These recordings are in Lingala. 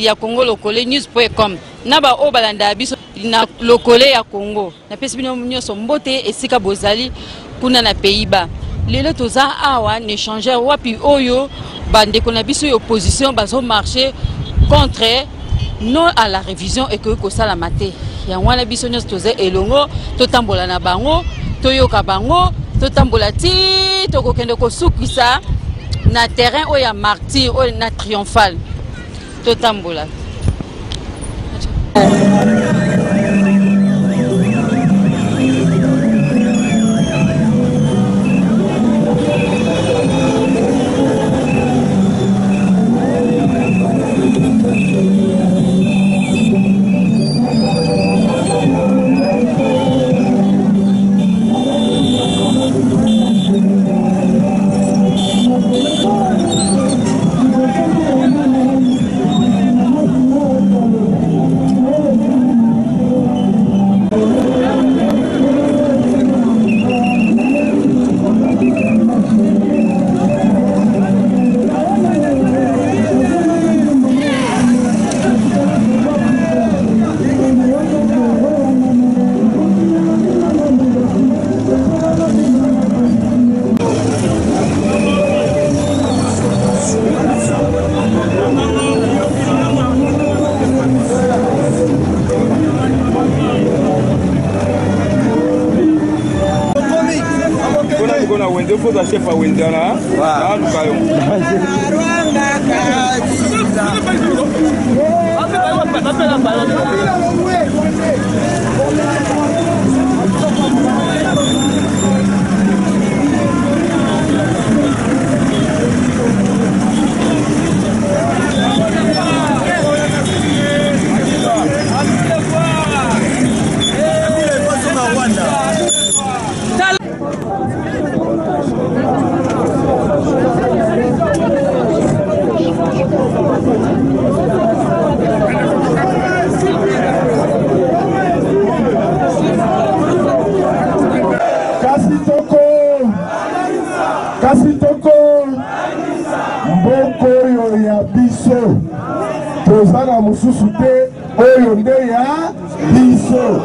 ya Congo lokole news.com naba o balanda biso na lokole ya Congo na pesi bino nyonso mbote esika bozali kuna na Pays-Bas lelo toza awa ne changer wapi oyo bande kona biso opposition bazo marcher contre non à la révision et que sala maté ya wana biso nyonso toza elongo totambola na bango toyoka bango totambola ti tokokende ko sukisa na terrain oya martyr o na triomphal totambola Chefa wendana tozana mususu te oyo nde ya biso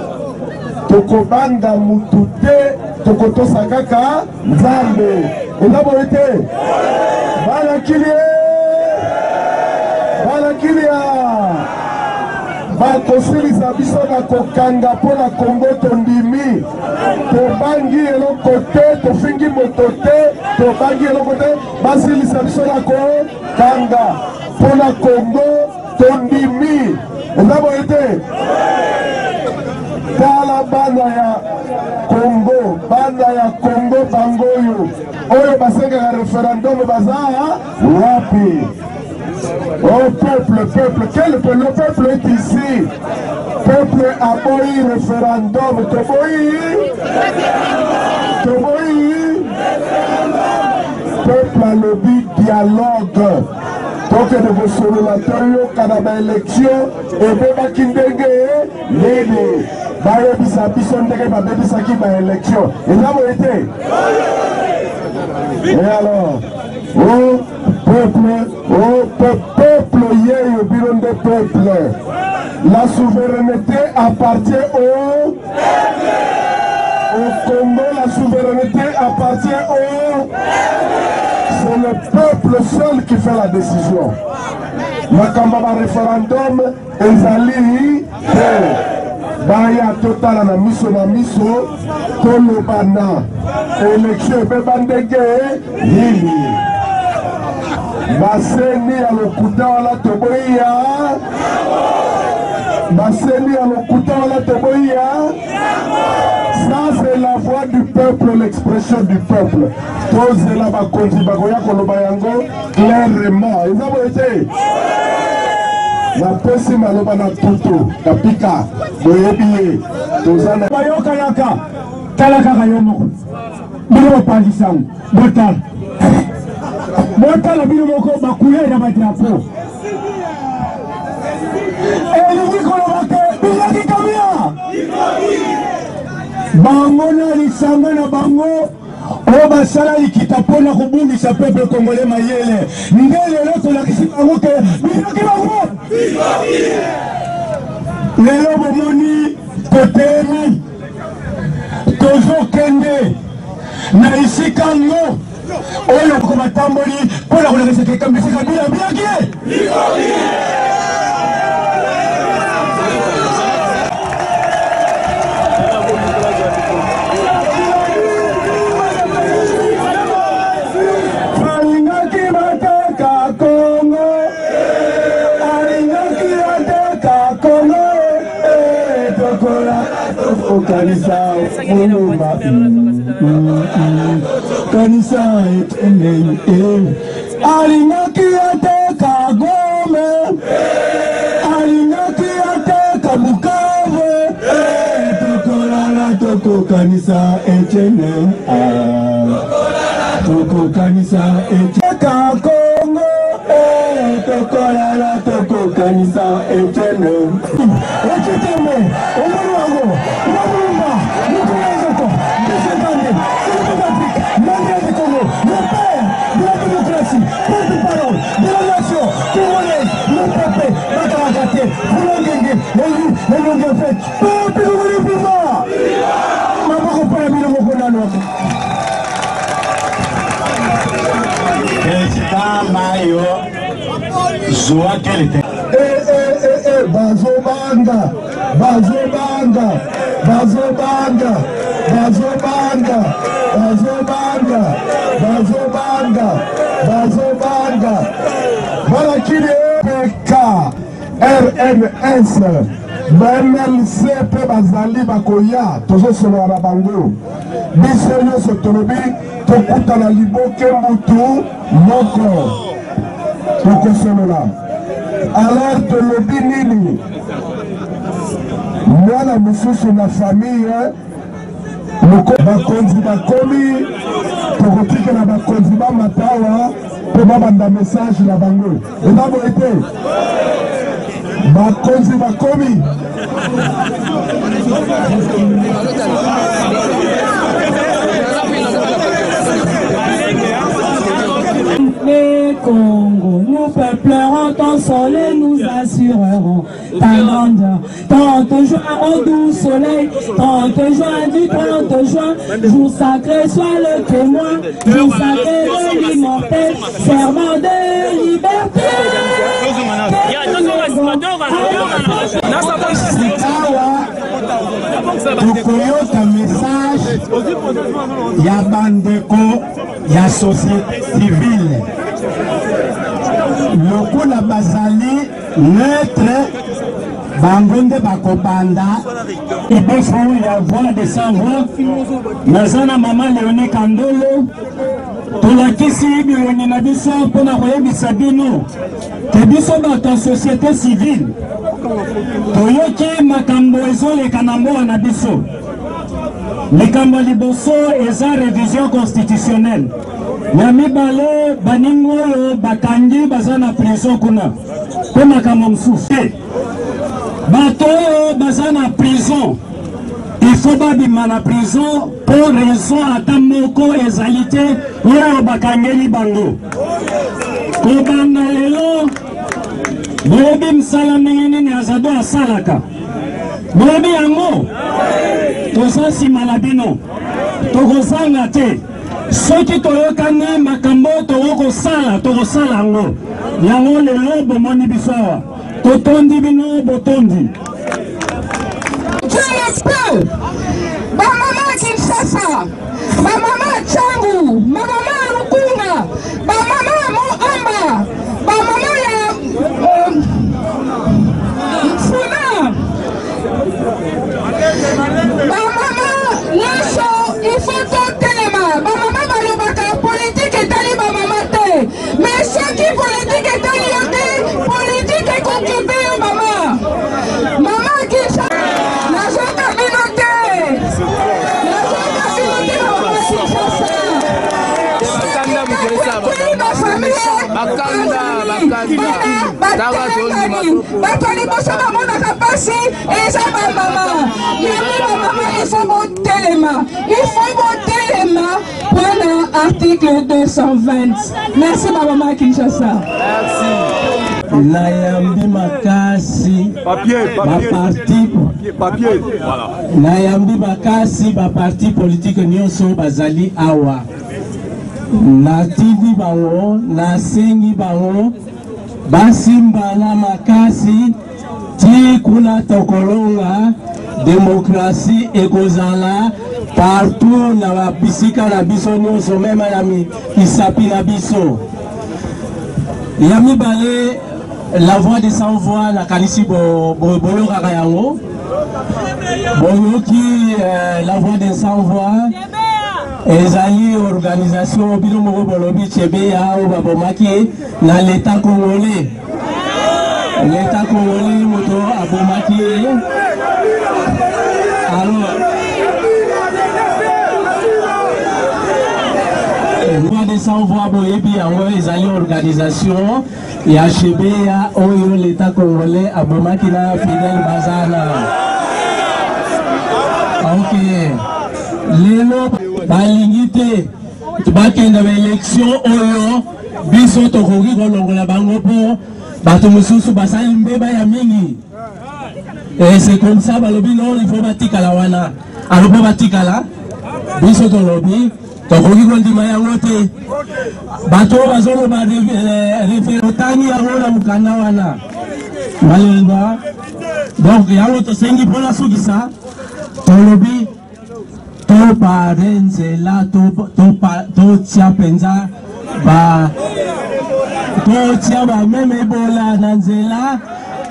tokobanga mutu te tokotosa kaka nzambe eza boye te balakilia bakosilisa biso na kokanga mpo na Kongo tondimi tobangi eloko te tofingi moto te tobangi eloko te basilisa biso na kokanga mpo na Kongo tondimi eza boye te tala bana ya Kongo bango oyo basengaka referendum baza wapi? Oh peuple, quel peuple? Le peuple est ici. Peuple a boyi référendum. Peuple a le but dialogue. Donc de vos sololateurs, kanaba élection, et beba kindenge, nene. Baye bisa bison ndenge ba bebisa ki ba élection. Et là vous êtes. Et alors, peuple, yé, bureau de peuple. La souveraineté appartient au Congo, la souveraineté appartient au... C'est le peuple seul qui fait la décision. Makamba référendum, ezali, Baya total na miso, kolobana, élection, bebandege, yini. Baseni ya lokuta wala toboia. Ça c'est la voix du peuple, l'expression du peuple. Tous la bakonzi bagoya koloba yango clairement. napesi maloba na tutu kapika boyebi ye tozana bayokanaka tala kaka yo moko bino bapangisango botala bino moko bakuye na badrapo elingi koloba ke bilaki kamia bango na lisanga na bango oyo basala likita mpona kobungisa peuple congolais mayele nde lelo tolakisi bango ke bilaki bango lelo bomoni totemi tozokende na esika ngo oyo ko batamboli mpona kolakisa kekambisika bila bilaki Kanisa muluma kanisa etene alingaki ateka Gome alingaki ateka Bukavu tokolala toko kanisa etene toko kanisa eteka Kongo tokolala toko kanisa etene etene RNS MLC pe bazali bakoya tozosolola na bango biso nyonso tolobi tokutana liboke mutu moko tokosolola alors tolobi nini mwana mosusu na famille bakonzi bakomi tokotikela bakonzi bamatawa mpo babanda message na bango eza boye te bakonzi bakomi Les Congo, nous peuplerons ton soleil, nous assurerons ta grandeur. 30 juin au doux soleil, 30 juin du 30 juin, jour sacré, sois le témoin, jour sacré de l'immortel, serment de liberté. Tukoyoka message ya bandeko ya société civile lokola bazali neutre bango nde bakobanda iboso ya voix de sans voix naza na mama Léonie Kandolo tolakisi bilongi na biso mpona koyebisa bino ke biso bato ya société civile toyoki makambo ezoleka na mboka na biso likambo ya liboso eza révision constitutionnelle ya mibale baningo oyo bakangi baza na prison kuna mpe makambo mosusu bato oyo baza na prison il faut babima na prison po raison ata moko ezali te oyo bakangeli bango kobanda lelo boyebi msala ndenge nini azado asalaka boyebi yango toza nsima na bino tokozanga te soki toyokani makambo tokosala yango yango lelo bomoni biso awa totondi bino botondi bamama Kinshasa, bamama Changu, bamama Rukunga, bamama Moamba, bamama ya Funa, bamama Nyonso, il faut totelema, bamama balobaka politique etali bamama te, mais soki politique etali yo te, politique ekokipe bana batelengani bato ya liboso bamonaka mpasi eza bamama yango bamama ifo botelema mpona article 220. Merci bamama ya Kinshasa. Nayambi makasi nayambi makasi baparti politike nyonso bazali awa natindi bango nasengi bango basimbana makasi ti kuna tokolonga demokrasi ekozala partout na babisika na biso nyonso mema ya isapi na biso ya mibale. La voix des sans-voix, la kanisi bolo kakayango. Boyoki la voix des sans-voix. Ezali organisation bino moko bolobi chebeya o babomaki na l'état congolais. L'état congolais moto abomaki. Alors voix des sans-voix boyebi yango ezali organisation ya chebeya oyo l'état congolais abomaki na Fidel Bazana. Ok, lelo balingi te bakenda ba élection oyo biso tokoki kolongola bango po bato mosusu basali mbeba ya mingi. Et c'est comme ça balobi non il faut batikala wana alopo batikala biso tolobi tokoki kondima yango te bato bazoloba referotani yango na mukanda wana malenga. Donc yango tosengi mpona sukisa tolobi topare nzela totia mpenza totia bameme ebola na nzela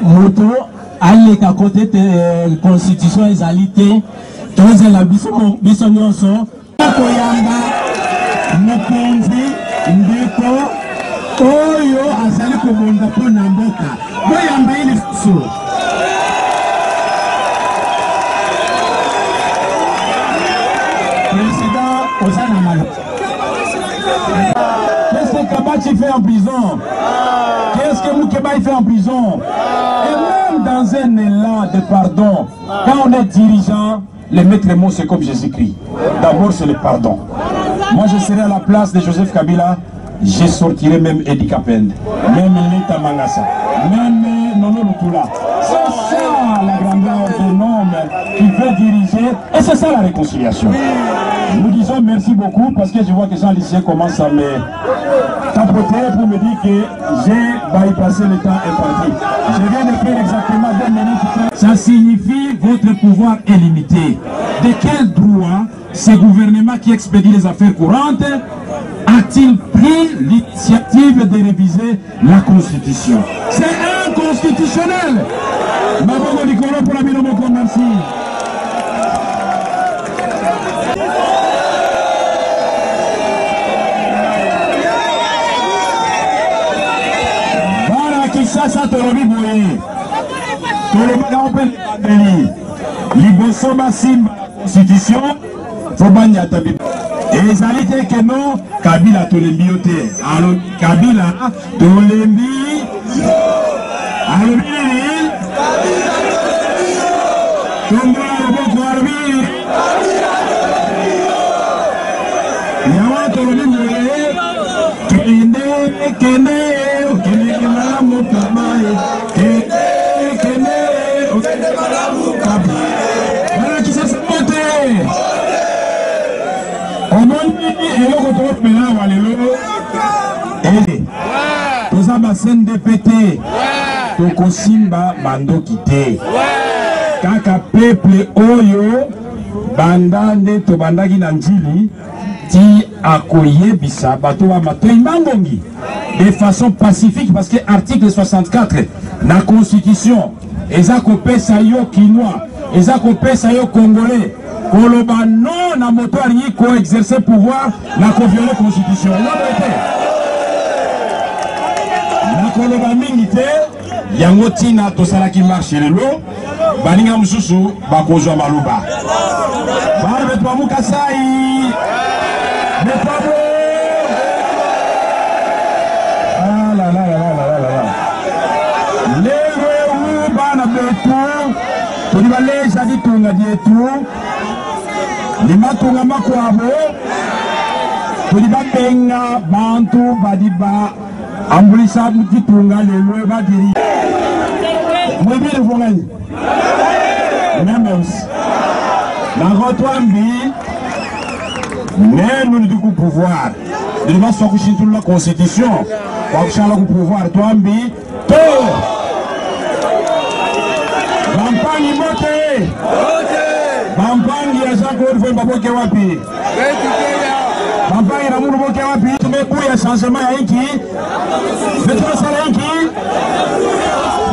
moto aleka kote te constitution ezali te tozela biso nyonso koyamba mokonzi ndeko oyo azali komonda mpona mboka boyamba ye lisusu. Président Osana Malo. Qu'est-ce que Kabachi fait en prison? Qu'est-ce que Moukeba fait en prison? Et même dans un élan de pardon, quand on est dirigeant, les maîtres mots c'est comme Jésus-Christ. D'abord c'est le pardon. Moi je serai à la place de Joseph Kabila, je sortirai même Edi Kapende, même Lita Mangasa, même Nono Lutula. C'est ça la grandeur d'un homme qui veut diriger et c'est ça la réconciliation. Nous disons merci beaucoup parce que je vois que Jean Lycée commence à me tapoter pour me dire que j'ai bypassé le temps imparti. Je viens de faire exactement 2 minutes. Ça signifie votre pouvoir est limité. De quel droit ce gouvernement qui expédie les affaires courantes a-t-il pris l'initiative de réviser la Constitution? C'est inconstitutionnel. Mabogo Nicolas pour la Bilomoko, merci. Ça tolobi boye tolobi na open beli liboso basimba constitution fo banya tabi ezali te ke no Kabila tolembi yo te alo Kabila tolembi alobi nini tongo aloboko alobi yawa tolobi boye kende CNDP tokosimba bandoki te kaka peuple oyo bandande to bandaki na njili ti akoyebisa bato ba matoi mangongi de façon pacifique parce que article 64 na constitution eza kopesa yo kinois eza kopesa yo congolais koloba non na moto alingi ko exercer pouvoir na ko violer constitution koloba mingi te yango tina tosalaki marche lelo baninga mususu bakozwa maluba barbe twamuka sai ah la la la la la la dietu tulibalesha ditunga dietu limatunga makwabo tulibabenga bantu badiba ambulisa ditunga lelwe badiri mwebile vongani Members, la Rotwambi, mais nous devons pouvoir. Nous devons sortir toute la constitution. Pour le pouvoir, Twambi, tout. Bampangi voté. Bampangi a Jean-Claude Fouet Kewapi. Bampangi Ramour Kewapi. Tu mets pour le changement à qui? Mettre ça à qui?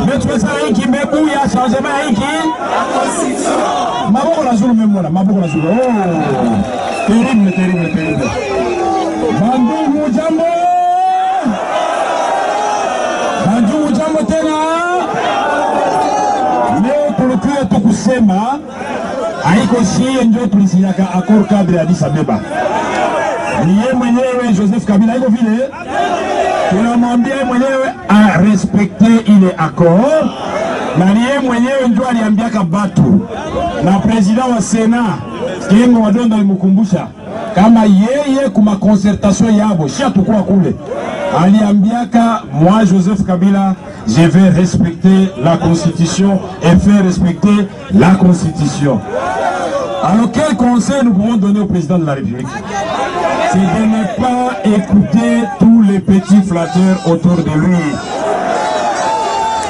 Mettre ça à qui? Mais pour le changement à qui? Maboko la zulu même là, Maboko la zulu. Oh, terrible, terrible, terrible. Bandu jambo. Bandu jambo tena. Leo tulikuwa tukusema haiko shie ndio tulisinyaka accord cadre ya Addis Abeba. Ni yeye mwenyewe Joseph Kabila haiko vile. Tunamwambia mwenyewe a respecter ile accord. Na niye mwenyewe ndio aliambiaka batu na president wa Senat Kengo Wadonda alimukumbusha kama yeye kuma concertation yabo shia tukua kule aliambiaka moi Joseph Kabila je vais respecter la constitution et faire respecter la constitution. Alors quel conseil nous pouvons donner au président de la République? C'est de ne pas écouter tous les petits flatteurs autour de lui.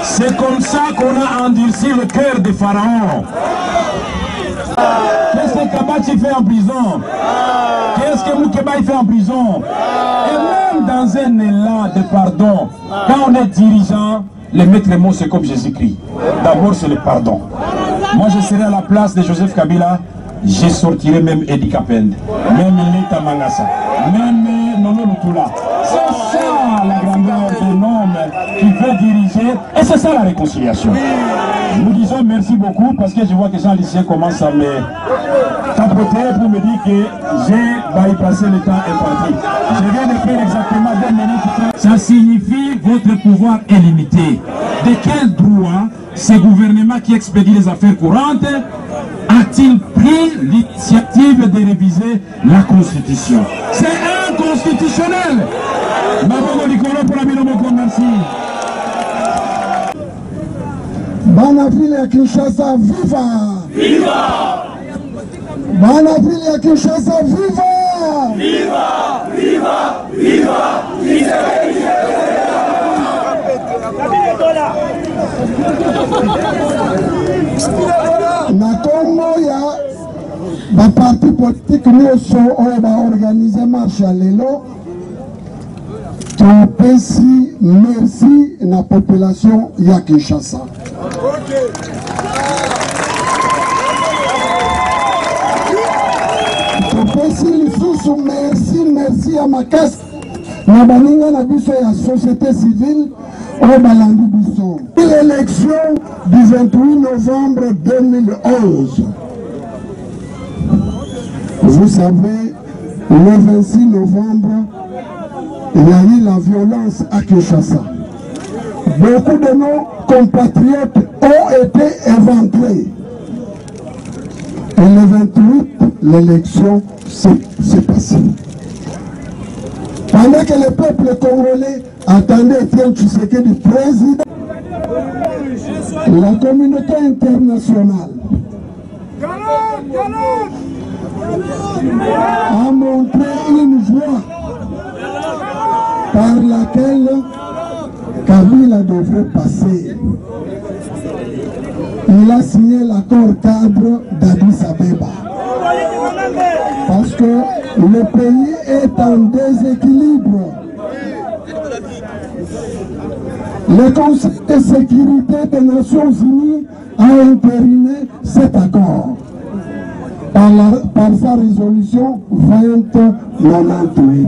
C'est comme ça qu'on a endurci le cœur des pharaons. Qu'est-ce que Kabachi fait en prison? Qu'est-ce que Moukeba fait en prison? Et même dans un élan de pardon, quand on est dirigeant, les maîtres mots c'est comme Jésus-Christ. D'abord c'est le pardon. Moi je serai à la place de Joseph Kabila, je sortirai même Edi Kapend, même Neta Mangasa, même Nono Lutula. C'est ça la grandeur d'un homme qui veut diriger, et c'est ça la réconciliation. Nous disons merci beaucoup parce que je vois que Jean Lycée commence à me tapoter pour me dire que j'ai bypassé le temps imparti. Je viens de faire exactement 2 minutes. Ça signifie votre pouvoir est limité. De quel droit ce gouvernement qui expédie les affaires courantes a-t-il pris l'initiative de réviser la Constitution? C'est inconstitutionnel. Maboko Nikolo pour la Bilomoko, merci. Banavile ya Kinshasa, viva! Viva! Banavile ya Kinshasa, viva! Viva! Viva! Viva! Na Congo ya ba parti politique nyonso oyo ba organiser marche ya lelo topesi merci na population ya Kinshasa. Topesi lisusu merci ya makasi na baninga na biso ya société civile oyo balandi biso. L'élection du 28 novembre 2011. Vous savez, le 26 novembre, il y a eu la violence à Kinshasa. Beaucoup de nos compatriotes ont été éventrés. Et le 28, l'élection s'est passée. Pendant que le peuple congolais attendait Etienne Tshisekedi président, la communauté internationale a montré une voie par laquelle Kabila devrait passer. Il a signé l'accord cadre d'Addis Abeba. Parce que le pays est en déséquilibre. Le Conseil de sécurité des Nations Unies a entériné cet accord par sa résolution 2098.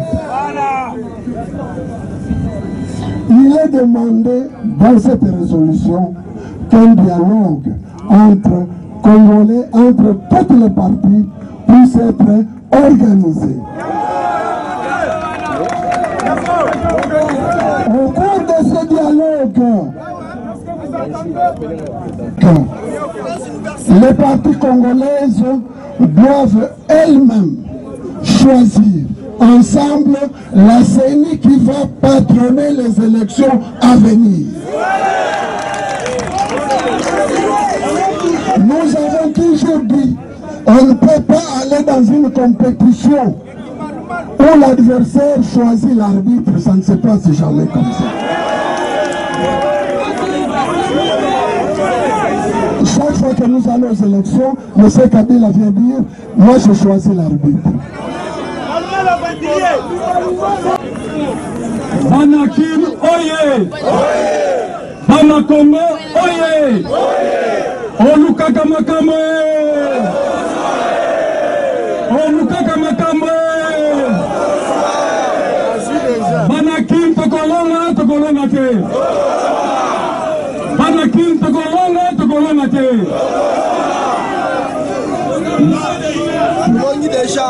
Il est demandé dans cette résolution qu'un dialogue entre Congolais, entre toutes les parties, puisse être organisé. Au cours de ce dialogue, Les partis congolaises doivent elles-mêmes choisir ensemble la CENI qui va patronner les élections à venir. Nous avons toujours dit, on ne peut pas aller dans une compétition où l'adversaire choisit l'arbitre, ça ne se passe jamais comme ça. Chaque fois que nous allons aux élections, M. Kabila vient dire, moi je choisis l'arbitre. Banakim Oye! Bana Congo Oye! Olukaka Makambo! Olukaka Makambo! Banakim Tokolonga Tokolonga te! Banakim Tokolonga Tokolonga te! Kolongi déjà!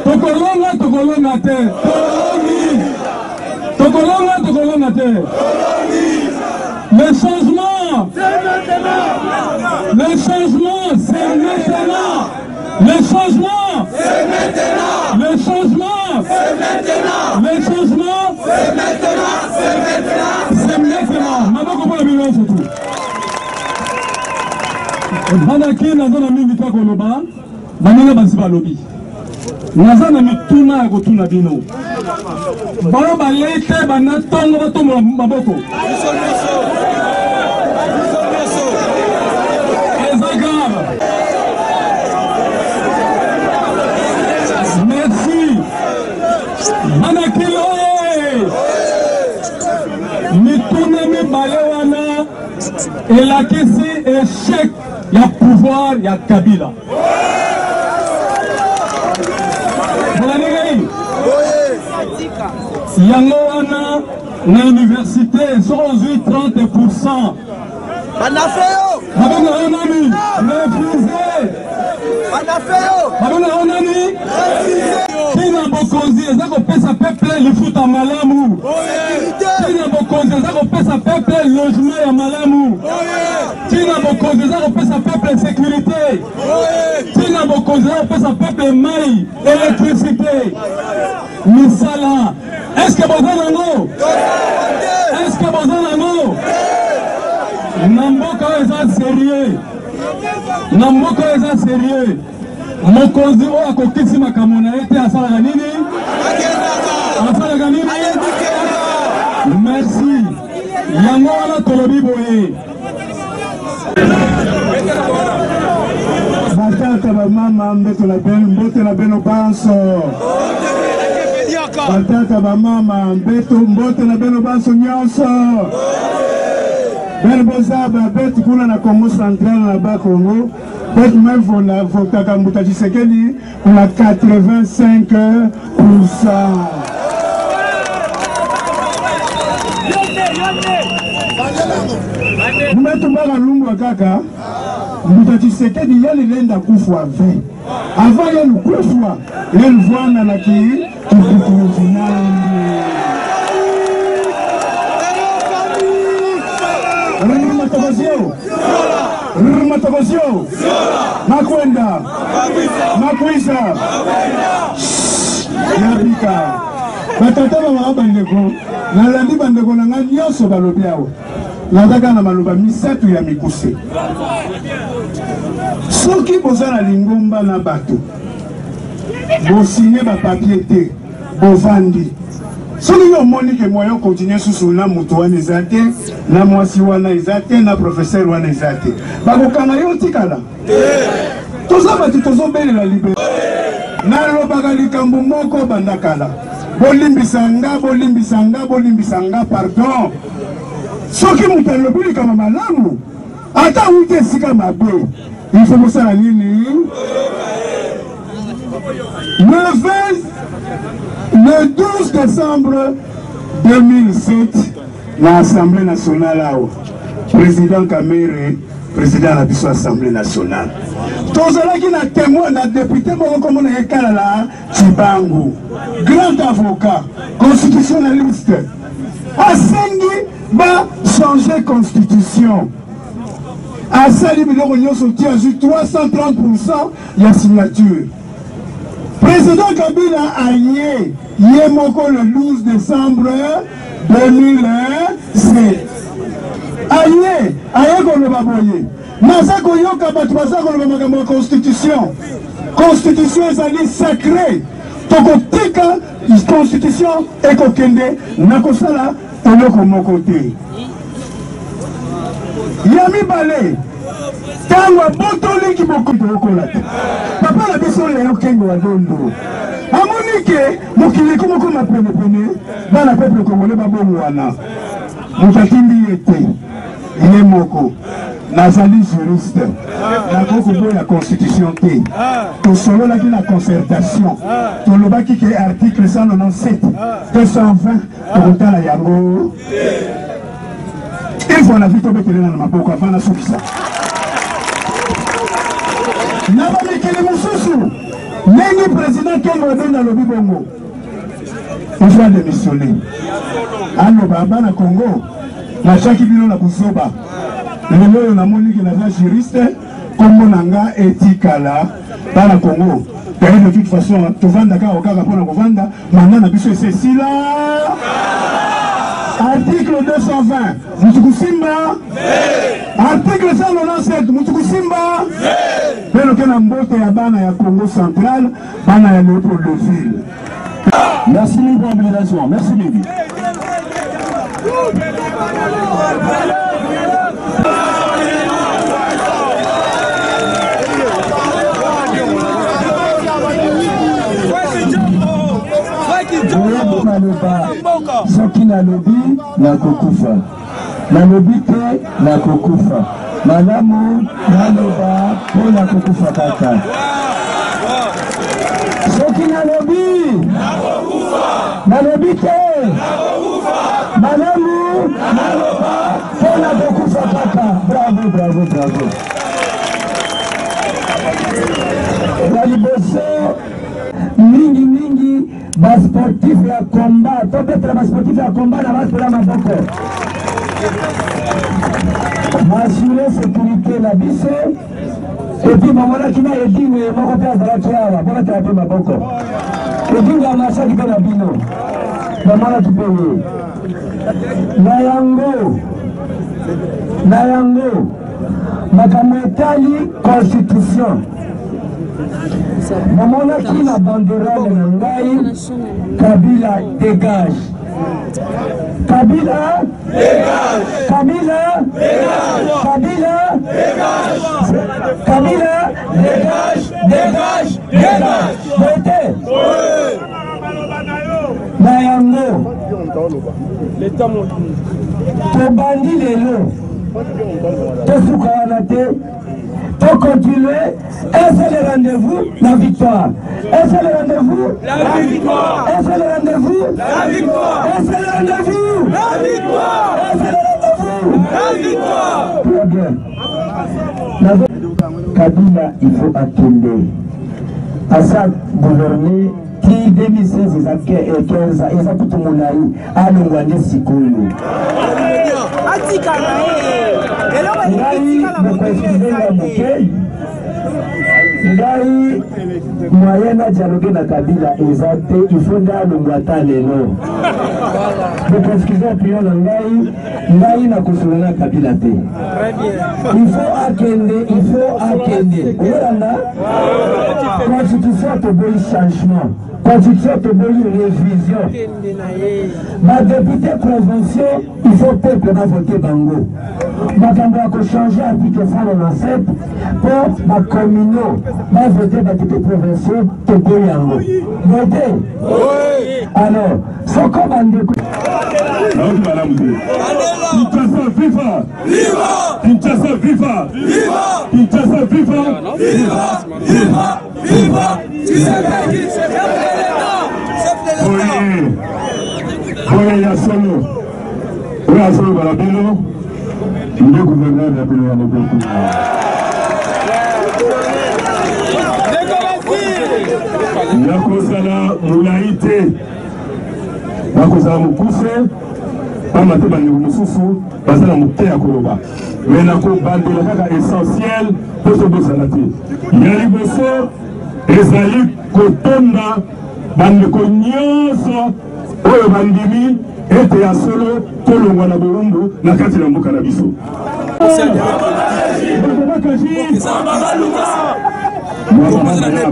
Tokolonga te! Tokolonga te! Le changement, c'est maintenant. Le changement, c'est maintenant. Le changement, c'est maintenant. Le changement, c'est maintenant. Le changement, c'est maintenant. C'est maintenant. C'est maintenant. Maintenant, comment la violence surtout? Banaki nazana mingi to koloba, banana basiba lobi. Nazana mituna kotuna bino. Balo balete banatongo batombo maboko. Merci. Banakilo. Mituna mi balewana. Et la kesi échec. Il y a pouvoir, il y a Kabila. Yangoana, l'université, 30%. Banafeo! Babonani, refusé! Banafeo! Babonani, refusé! Tina Bokonzi, ezako pesa peuple le foot à Malamu. Tina Bokonzi, ezako pesa peuple logement à Malamu. Tina Bokonzi, ezako pesa peuple sécurité. Tina Bokonzi, ezako pesa peuple maille, électricité. Misala, est-ce que vous avez un mot? Est-ce que vous avez un mot? Namboka est sérieux. Namboka est sérieux. Mokonzi o akokisi makamona ete asala nini? Asala nini? Merci. Yango wana tolobi boye. Batata ba mama mbeto na beno banso. Batata ba mama mbote na beno banso nyonso. Ben Bozaba bet kuna na Congo central na ba Congo. Bet même la votaka Mbuta Tshisekedi on a 85%. Mmetumbaka lumbu kaka Mbuta Tshisekedi yali lenda kufwa 20. Avant yali kufwa yali vwana na ki Matogosio Makwenda Makwisa Yabika Batata ba bandeko na landi bandeko na nga nyonso balobi awo nazaka na maloba misato ya mikuse soki bozala lingomba na bato bosigné ba papier te bovandi soki yo moni ke moyen continuer susu na mutu wana eza te na mwasi wana eza te na professeur wana eza te bakokanga yo tikala toza bato tozobelela libere nalobaka likambo moko banda kala bolimbisa nga pardon soki mutu alobi likambo malamu ata uti esika mabe il faut kosala nini le 12 décembre 2007 l'Assemblée nationale président Kamere président de l'Assemblée nationale tozalaki na témoin na député moko comme na Ekalala Chibangu grand avocat constitutionnaliste asengi va changer constitution. À ça, les millions de sortis à 330% de la signature. Président Kabila a nié Yemoko le 12 décembre 2007. Aïe, qu'on ne va voyer. Masako yoka batwaza qu'on ne va pas constitution. Constitution est sacrée. Tokotika, constitution et kokende. Nakosala, eloko mokote. Yami Balé. Tangwa botoli ki bokuto okolata. Papa la beso le yokengo wa dondo. Amonike mokili ko mokoma pene bana peuple congolais babongo wana. Mutatimbi yete. Il moko. Nazali juriste. La constitution la constitution té. To solo la la concertation. To lobaki ke article 197 220 to la yango. Il faut la vie tomber dans ma boca avant la soukisa. Naba Mikele Moussousou, Nengi président Kengo dans le Bibongo. Il faut démissionner. Ano Baba na Congo, na chaki bino na Kusoba. Le moyo na moni ki na juriste, comme nanga etikala dans le Congo. De toute façon, tu vends d'accord au cas pour la vendre, maintenant na biso c'est sila. Article 220, Mutukusimba. Article 197, Mutukusimba. Pero que Nambote ya bana ya Congo central, bana ya Léopoldville. Merci pour la mobilisation, merci Lévi. Soki na lobi na kokufa na lobi te na kokufa malamu na loba po na kokufa kaka soki na lobi na kokufa na lobi te na kokufa malamu na loba po na kokufa kaka. Bravo, bravo, bravo. La liboso mingi bas sportif ya combat, peut-être bas sportif ya combat na bas pour la maboko. M'assurer sécurité la bise et puis mamona kina edine moko pe azala kiawa pour ta pe maboko. Et puis la masa ki na bino. Mamona tupeye. Na yango. Makambo etali constitution. Mamona qui la banderole na ngai Kabila dégage. Kabila dégage. Kabila dégage. Kabila dégage. Kabila dégage. Dégage. Na yango tobandi lelo tosuka wana te. Pour continuer, un seul rendez-vous, la victoire. Un seul rendez-vous, la victoire. Un seul rendez-vous, la victoire. Un seul rendez-vous, la victoire. Un seul rendez-vous, la victoire. Très bien. Kabila, il faut attendre. À ça, gouverner, qui 2016, et 15, et ça tout le monde a eu, à l'ongouane Sikolo. Ngai moyena dialogue na Kabila ezate il faut ndalongwata lelo. Donc excusez prion na ngai na kusulana Kabila te. Il faut akende. Olanda constitution to boy changement. Constitution to boy révision. Ma député provincial, il faut peuple va voter bango. Makambo a changer article 197 pour ma communaux va voter ma député provincial to boy yango. Voter. Oui. Alors, c'est comme un découp. Kinshasa viva! Viva! Kinshasa viva! Viva! Kinshasa viva! Viva! Viva! Viva! Oye ya solo. Oye solo barabelo. Le gouverneur de la Bénin a beaucoup. Nakosala Moulaïté. Nakosala Moukousse. Bama te bandi mususu bazana muteya koloba. Mais na ko bandela kaka essentiel pour ce bosanati. Yali boso ezali kotonda bande ko nyonso oyo bandimi ete ya solo tolongwa na Burundu na kati na mboka na biso.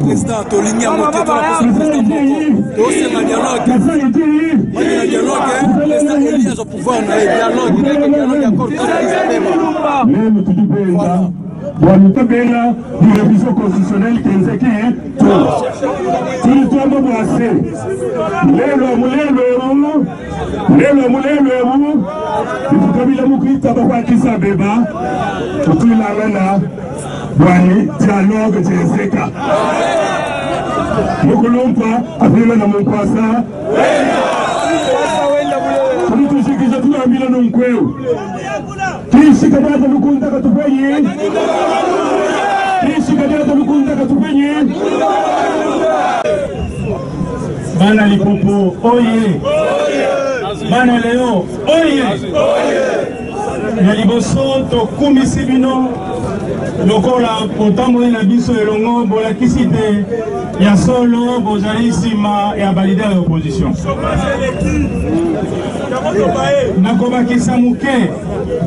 Président, tu lignes à monter dans la président Moko. C'est un dialogue. Il y a un dialogue. Président Elias au pouvoir, on a un dialogue. Il y a un dialogue encore. Même tu dis bien, bon, tu bien là, une révision constitutionnelle qui est qui est tout. Tu dis toi, moi, c'est. Lélo, il faut que la mouki tabac qui s'abeba. Tout la mena. Wani dialogue Jessica. Mokolompa apela na mkwasa. Kama tushikisha tunaambia na mkweo. Kishika dada mkunda katufanye. Kishika dada mkunda katufanye. Bana Lipopo, oye. Bana Leo, oye. Yaliboso to kumisi bino. Lokola potambo na biso elongo bolakisi te ya solo bozali sima ya balida ya opposition. Nakobakisa muke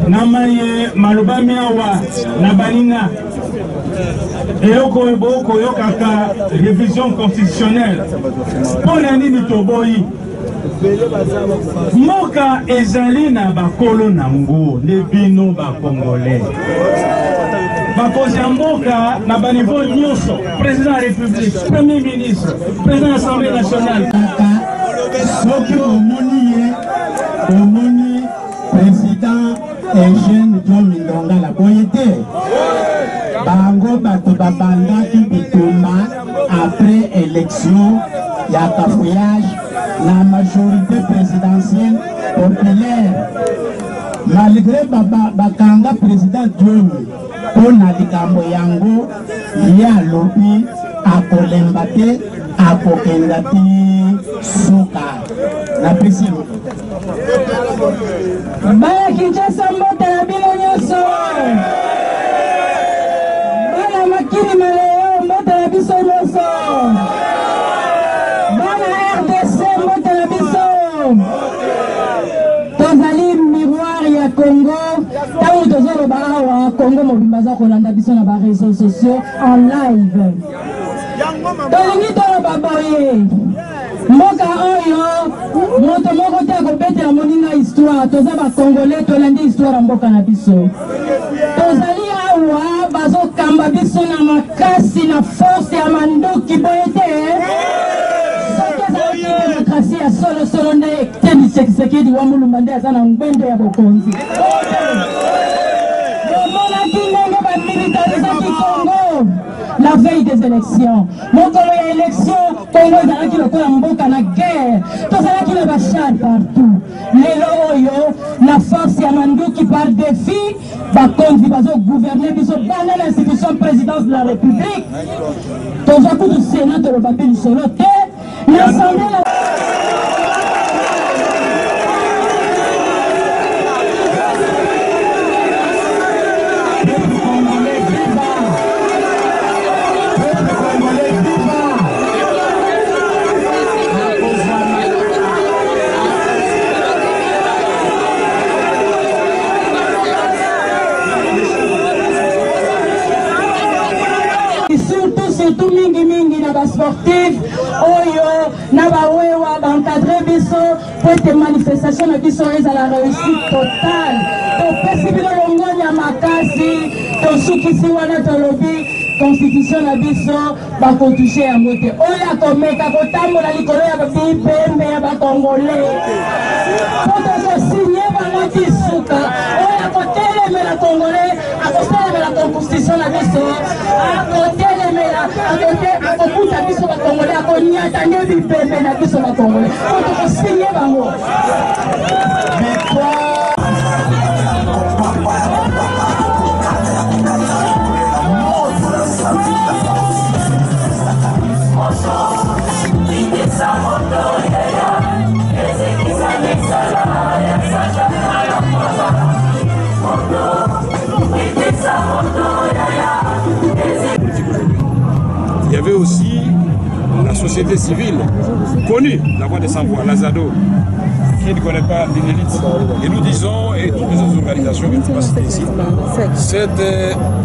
na maye malobami awa na baninga eloko eboko yokaka révision constitutionnelle pona nini toboyi moka ezali na bakolo nango nde bino bakongolais bakozi ya mboka na baniveau nyonso président de la république, premier ministre, président de l'Assemblée nationale. Soki omoni président Eugène Diomi Ndongala boye te bango bato babandaki bitumba après élection ya cafouillage la majorité présidentielle populaire malgré bakanga président Diomi pona likambo yango ya lobi akolemba te akokenda te suka na pesi baya Kinshasa mbote na bino nyonso bana makini maleo mbote na biso nyonso bana RDC mbote na biso tozali miroir ya Congo tango tozoloba awa Congo mobimba aza kolanda biso na bareseaux sociaux en live tolingi toloba boye mboka oyo moto moko te akobetela moninga histoire toza bakongolais tolandi histoire ya mboka na biso tozali awa bazokamba biso na makasi na force ya mandoki boye te soki ezalaki demokrasi ya solosolo nde Etienne Tshisekedi wa Mulumba nde aza na ngwendo ya bokonzi omonaki ndenge bamilitarizaki Congo la veille des élections. Mokolo ya élection, Congo ezalaki lokola mboka na guerre. Tozalaki na bachar partout. Lelo oyo na force ya manduki par défi bakonzi bazo gouverner biso bana l'institution présidence de la République. Tozwa kutu Sénat de lobabi lisolo te. L'Assemblée surtout mingi na ba sportif oyo na ba wewa ba encadrer biso pour cette manifestation na biso ezala réussite totale to pesi bino longonya makasi to sukisi wana tolobi constitution na biso ba kontouche yango te oyo akomeka kotambola likolo ya bipembe ya bakongolais po tozosinye bango kisuka oyo akotelemela congolais akotelemela constitution na biso akotelemela akokuta biso bakongolais akonyata nde bipembe na biso bakongolais po tokosinye bango It's Il y avait aussi la société civile, connue, la voix des sans-voix, l'Azado, qui ne connaît pas l'élite. Et nous disons, et toutes les autres organisations que je ne peux pas citer ici, cette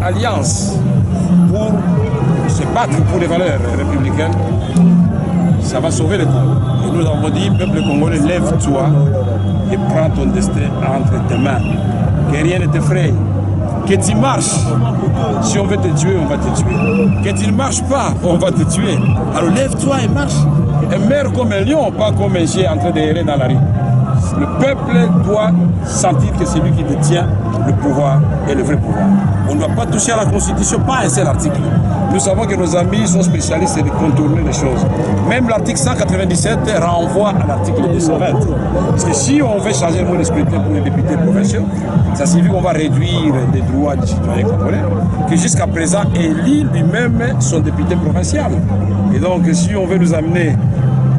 alliance pour se battre pour les valeurs républicaines, ça va sauver le Congo. Et nous avons dit, peuple congolais, lève-toi et prends ton destin entre tes mains. Que rien ne t'effraie. Que tu marches. Si on veut te tuer, on va te tuer. Que tu ne marches pas, on va te tuer. Alors lève-toi et marche. Et meurs comme un lion, pas comme un chien en train d'errer dans la rue. Le peuple doit sentir que c'est lui qui détient le pouvoir et le vrai pouvoir. On ne doit pas toucher à la Constitution, pas un seul article. Nous savons que nos amis sont spécialistes de contourner les choses. Même l'article 197 renvoie à l'article 220. Parce que si on veut changer le mode de scrutin pour les députés provinciaux, ça signifie qu'on va réduire les droits des citoyens congolais, que jusqu'à présent élit lui-même son député provincial. Et donc si on veut nous amener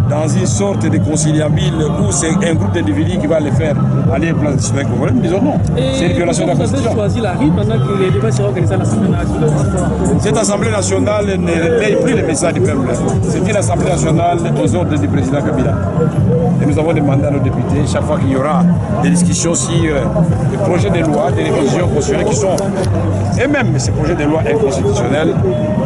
dans une sorte de conciliabile où c'est un groupe d'individus qui va les faire aller place des citoyens congolais, nous disons non. C'est une violation de la Constitution. Vous avez choisi la RIP pendant que les débats seront organisés à l'Assemblée nationale. Cette Assemblée nationale n'est plus le message du peuple. C'est une Assemblée nationale aux ordres du président Kabila. Et nous avons demandé à nos députés, chaque fois qu'il y aura des discussions sur des projets de loi, des révisions constitutionnelles qui sont, et même ces projets de loi inconstitutionnels,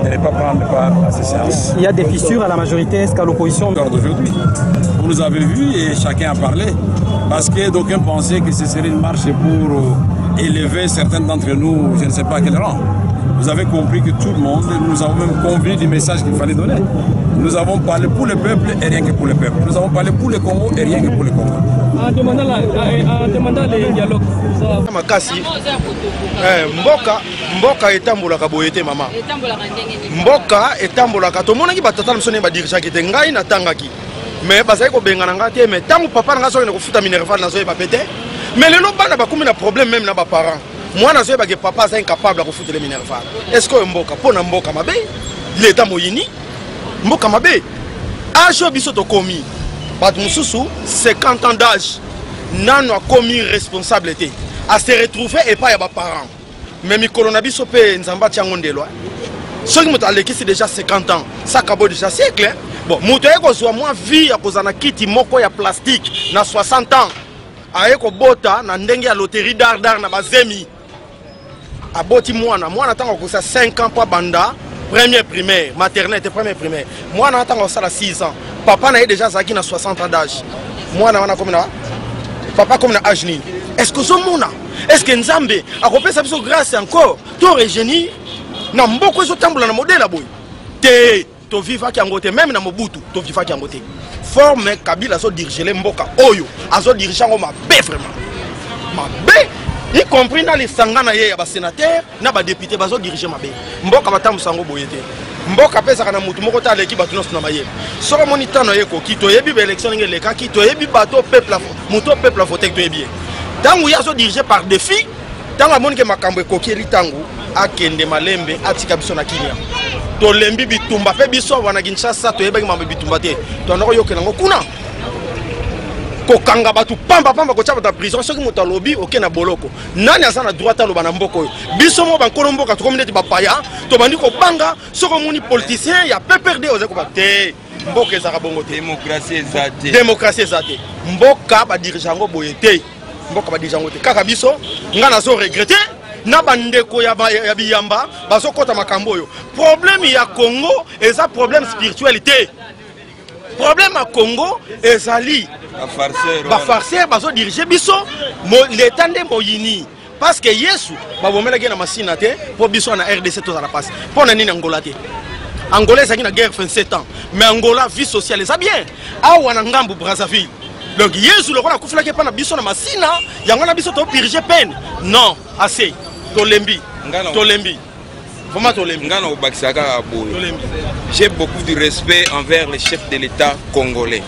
de ne pas prendre part à ces séances. Il y a des fissures à la majorité, est-ce qu'à l'opposition vous nous avez vu et chacun a parlé, parce que d'aucuns pensaient que ce serait une marche pour élever certains d'entre nous, je ne sais pas à quel rang. Vous avez compris que tout le monde, nous avons même convenu du message qu'il fallait donner. Nous avons parlé pour le peuple et rien que pour le peuple. Nous avons parlé pour le Congo et rien que pour le Congo. En demandant les dialogues. Makasi, mboka etambolaka boyete mama. Mboka etambolaka to monaki batata msone ba dirija kete ngai na tangaki. Mais bazali ko bengana ngate mais tangu papa nga so ne ko futa minerval na zo ba pété. Mais lelo bana ba komi na problème même na ba parents. Moi na zo ba ke papa est incapable de foutre les minerval. Est-ce que mboka pona mboka mabe? L'état moyini mboka mabe. Ajo biso to komi. Bat mususu 50 ans d'âge. Nano a commis responsabilité à se retrouver et pas y a pas parents. Mais mi coronavirus pe nzamba tiango ndelo. Ce qui m'a aleki c'est déjà 50 ans. Ça cabo déjà siècle. Bon, mutoye ko zo moi vie ya kozana kiti moko ya plastique na 60 ans. Aye ko bota na ndenge ya loterie dar na bazemi. Aboti mwana tango ko 5 ans pa banda. Première primaire, maternelle et première primaire. Moi na tango ça 6 ans. Papa na déjà zaki na 60 ans d'âge. Moi na wana comme na papa comme na âge nini. Est-ce que ce mona? Est-ce que Nzambe a repéré sa grâce encore? Toi Régénie na mboko zo tambola na modèle boy. Te to viva ki angote même na Mobutu, to viva ki angote. Forme Kabila so diriger les mboka oyo, azo diriger ngo mabe vraiment. Mabe y compris dans les sangana ye ya ba sénateur na ba député bazo diriger mabe. Mboka batambusa ngo boyete. Mboka pesa kana mutu moko ta leki batu nyonso na mayele. Soko monita no yeko kito yebi ba élection ngele ka kito yebi bato peuple muto peuple a voté to yebi. Tangu yazo dirigé par défi, tangu amoni ke makambo ekokieli tangu akende malembe atika biso na kinya. To lembi bitumba pe biso wana Kinshasa to yebaki mambe bitumba te. To ndoko yokela ngo kuna. Ko kanga batu pamba ko chapa ta prison soki moto lobi oke na boloko. Nani azana droit ta loba na mboko. Biso mo ba kolomboka to communauté ba paya to bandi ko banga soko moni politicien ya PPRD oze ko ba te. Mboka ezaka bongo te. Démocratie ezate. Mboka ba dirigeant ngo boyete. Mboka ba dirigeant ngo te. Kaka biso ngana zo regretter na bandeko ya biyamba bazo kota makambo yo. Problème ya Congo eza problème spiritualité. Problème à Congo ezali ba farceur bazo diriger biso l'état de moyini parce que Yesu ba bomela na masina te po biso na RDC to la passe. Po na nini Angola te. Angola ezaki na guerre 27 ans mais Angola vie sociale eza bien. Awa na ngambu Brazzaville. Donc Yesu le roi kufula ke pa na biso na masina yango na biso to diriger peine. Non, assez. Tolembi. J'ai beaucoup de respect envers le chef de l'État congolais.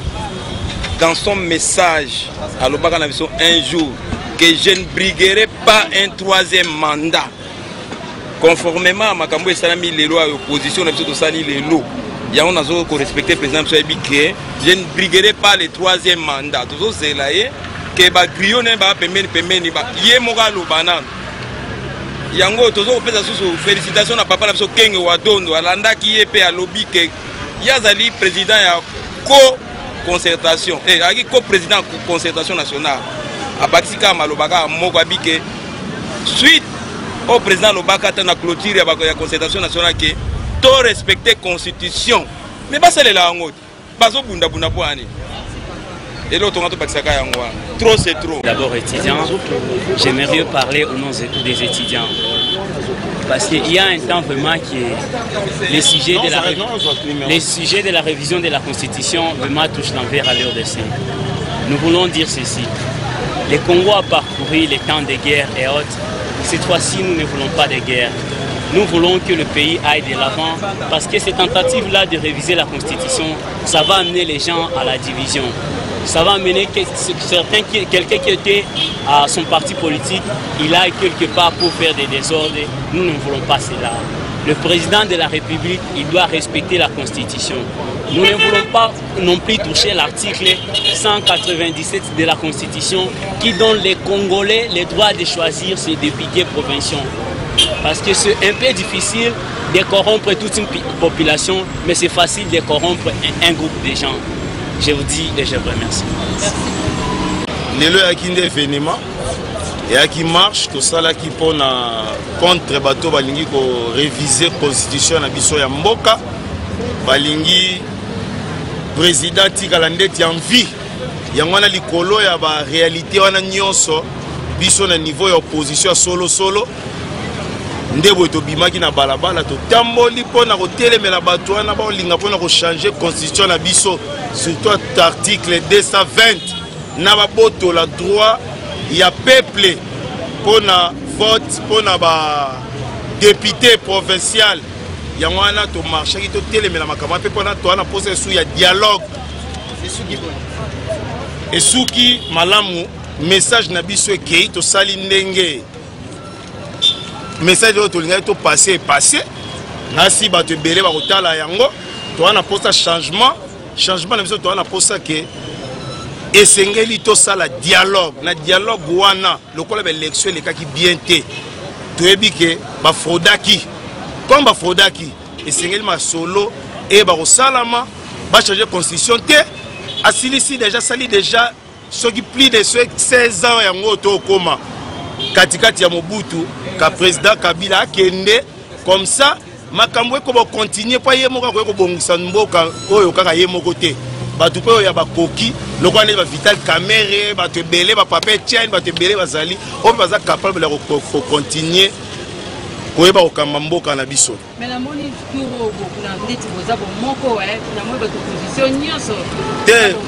Dans son message, à l'Obaka Navision, un jour, que je ne briguerai pas un troisième mandat. Conformément à Makambo et Salami, les lois et l'opposition, on a besoin de salir les lois. Il y a un autre qui respecte le président Soyebi que je ne briguerai pas le troisième mandat. Tout ça, c'est là, que les grillons ne sont pas pemeni, yé moga lo banane. yango tozo kopesa susu félicitations na papa na biso Kenge Wadondo alandaki ye pe alobi ke yazali président ya co-concertation aki co-président concertation nationale abakisi kaka malobaka moko abike suite au président lobaka ta na clôture ya concertation nationale ke to respecter constitution mais basalela yango bazobunda bunda po ani. Trop c'est trop. D'abord étudiant, j'aimerais parler au nom de tous des étudiants. Parce qu'il y a un temps vraiment qui est les sujets de la révision de la Constitution vraiment touchent l'envers à leur dessein. Nous voulons dire ceci. Le Congo a parcouru les temps de guerre et autres. Cette fois-ci, nous ne voulons pas de guerre. Nous voulons que le pays aille de l'avant parce que cette tentative-là de réviser la Constitution, ça va amener les gens à la division. Ça va amener quelqu'un qui était à son parti politique, il aille quelque part pour faire des désordres. Nous ne voulons pas cela. Le président de la République, il doit respecter la Constitution. Nous ne voulons pas non plus toucher l'article 197 de la Constitution qui donne les Congolais le droit de choisir ses députés provinciaux. Parce que c'est un peu difficile de corrompre toute une population, mais c'est facile de corrompre un groupe de gens. Je vous dis et je vous remercie. Lelo yaki nde événement yaki marche tosalaki mpona contre bato balingi réviser constitution na biso ya mboka balingi président tikala ndeti ya vie yango wana likolo ya baréalité wana nyonso biso na niveau ya opposition ya solo nde boye tobimaki na balabala totamboli mpona kotelemela bato wana baolinga mpona kochanger constitution na biso surtout article 220 na babotola droit ya peuple mpona vote mpona badéputé provincial yango wana tomarchaki totelemela makambo mpe mpona towana mposa esu ya dialogue esuki malamu message na biso ekei tosali ndenge message oyo tolingai topase epase nasi bato ebele bakotala yango towana mposa changement na biso towana mposa ke esengeli tosala dialogue na dialogue wana lokola baélection elekaki bien te toyebi ke bafrodaki comme bafrodaki esengeli masolo eyeba kosalama bachange constitution te asilisi déjà sali déjà soki plus de 16 ans yango tokoma katikati ya Mobutu ka président Kabila akende comme ça makambo eko continuer pa ye moko ko bongisa mboka oyo kaka ye moko te batu pe oyo ya bakoki lokwa ne ba Vital Kamerhe batu belé ba Papa Etienne batu belé bazali o baza capable de continuer ko yeba okamba mboka na biso. Mais la moni turo bokuna ndeti boza moko na mo ba opposition nyonso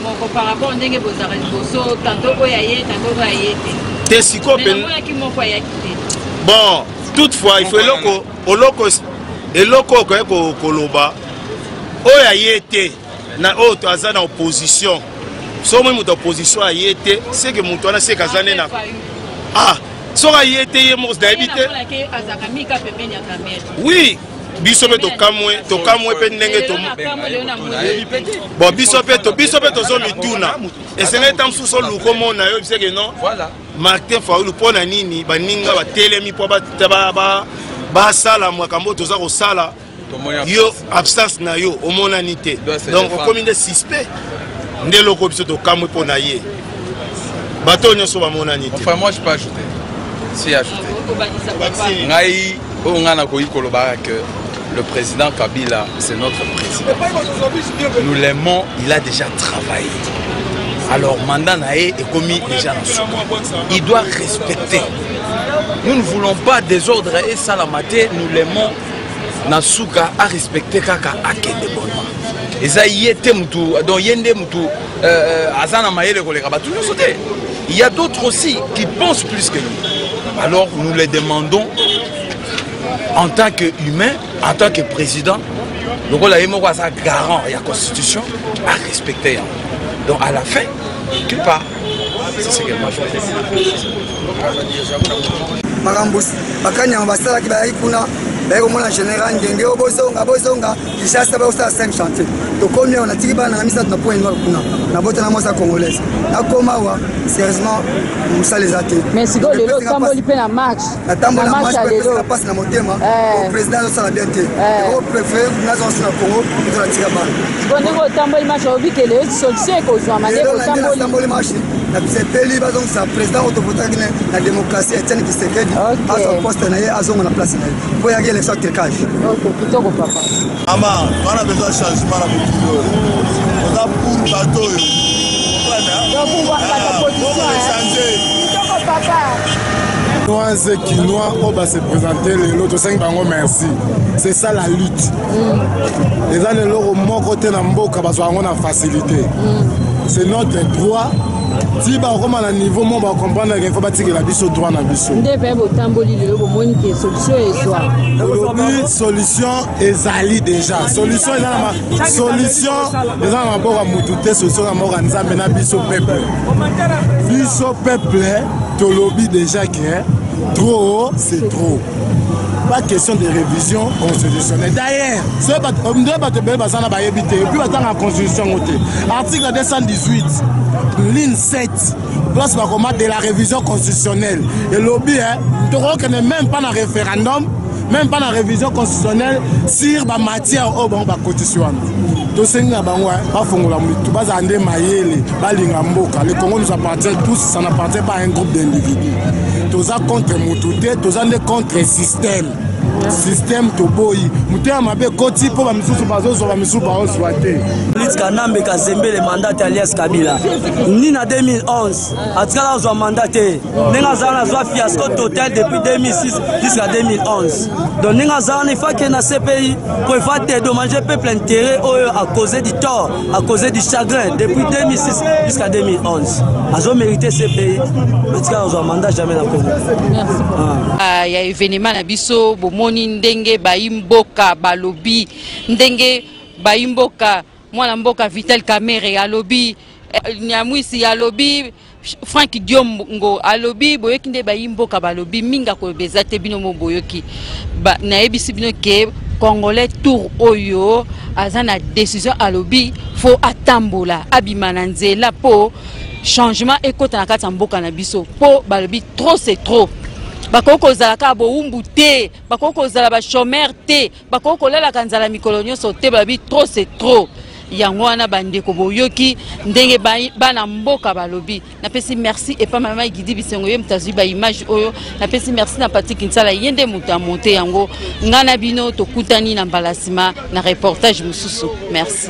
moko par rapport ndenge boza boso tanto oya ye tanto oya ye te siko pen bon toutefois il faut eloko ko koloba oya yete na auto aza na opposition so moi muto opposition a yete c'est que muto na se kazane na soka yete ye mos d'habiter oui biso pe tokamwe pe ndenge to bon biso pe tozo mituna esenge tam suso luko mona yo biseke non voilà Martin Faulu pona nini baninga batelemi po ba sala mwakambo toza ko sala yo absence na yo omona nité donc comme des suspect nde loko biso tokamwe pona ye bato nyonso ba mona nité. Enfin moi je peux ajouter si ajouter ngai ongana ko ikolo ba que le président Kabila c'est notre président, nous l'aimons, il a déjà travaillé. Alors, mandat nae est commis déjà dans ce monde. Il doit respecter. Nous ne voulons pas désordre et salamate. Nous l'aimons. Nasuka a respecté kaka akende bonnement. Et ça y était mutu. Donc yende mutu. Azana maele koleka batu nous sauter. Il y a d'autres aussi qui pensent plus que nous. Alors nous les demandons en tant qu'humain, en tant que président. Donc on a eu garant et la constitution à respecter. Donc à la fin, qu'il part. C'est ce que moi je veux dire. comme en général ndenge bozonga Kinshasa ba 5 chantiers to comme on a tiré bana misa na point noir kuna na bote na mosa congolaise na koma wa sérieusement ça les athées mais si go le tamboli pe na match na tambola match na passe na motema au président de la BNT au préfet na zone na Congo to la tiré bana bon ngo tamboli match obi que le solution ko zo amane ko tamboli match na peli ba donc ça président autovotant na démocratie Etienne Tshisekedi à son poste na a zone na place na pour y aller l'élection tricage. OK, kitoko papa. Maman, on a besoin de changement à Bokilo. On a pour bateau. Nous, Kinois, on va se présenter l'autre 5 bango merci. C'est ça la lutte. Les gens de l'euro, mon côté n'a pas facilité. C'est notre droit. Si on a un niveau, on va comprendre qu'il faut bâtir la biso droit dans biso. Solution ezali déjà. Solution les gens ont pas moutouté solution na mort nzambe na biso peuple. Biso peuple to lobby déjà que trop c'est trop. Pas question de révision constitutionnelle. D'ailleurs, ce on doit pas te bailler parce qu'on a baillé bité. Puis attends la constitution côté. Article 218, ligne 7. Place par comment de la révision constitutionnelle. Et lobby, tu crois que même pas dans référendum, même pas dans révision constitutionnelle, sur la matière au bon constitution. Tout ce qui est pas fongola tout bas andé mayele, balinga mboka. Le Congo nous appartient tous, ça n'appartient pas à un groupe d'individus. Tous à contre Moutouté, tous à contre système. Système Toboyi. Mouté à ma bé Koti pour la mission bazo sur la mission bazo souhaité. Kanambe Kazembe le mandat alias Kabila. Ni na 2011, atkala zo mandaté. Nenga zana zo fiasco total depuis 2006 jusqu'à 2011. Donc nenga zana il faut que na CPI pour faire dédommager peuple intérêt à cause du tort, à cause du chagrin depuis 2006 jusqu'à 2011. Azo mérité CPI. Atkala zo mandat jamais na Congo. Merci. Ah, il y a événement na biso bomoni ndenge baimboka balobi ndenge baimboka mwana mboka Vital Kamerhe alobi Nyamwisi alobi Frank Diongo alobi boyoki nde baimboka balobi minga ko bezate bino mo boyoki ba na ebisi bino ke Congolais tour oyo azana décision alobi faut atambola abimana nzela po changement ekota na kati ya mboka na biso po balobi trop c'est trop. Bakoko zalaka boumbu te, bakoko zala chômeur te, bakoko lela kanzala mikolonyo sote babi trop c'est trop. Yango wana bandeko boyoki ndenge bana mboka balobi. Na pesi merci et pas mama Gidi Bisengo ye mutazi ba image oyo. Na pesi merci na Patrick Nsala yende muta monter yango. Ngana bino tokutani na Mbalasima na reportage mususu. Merci.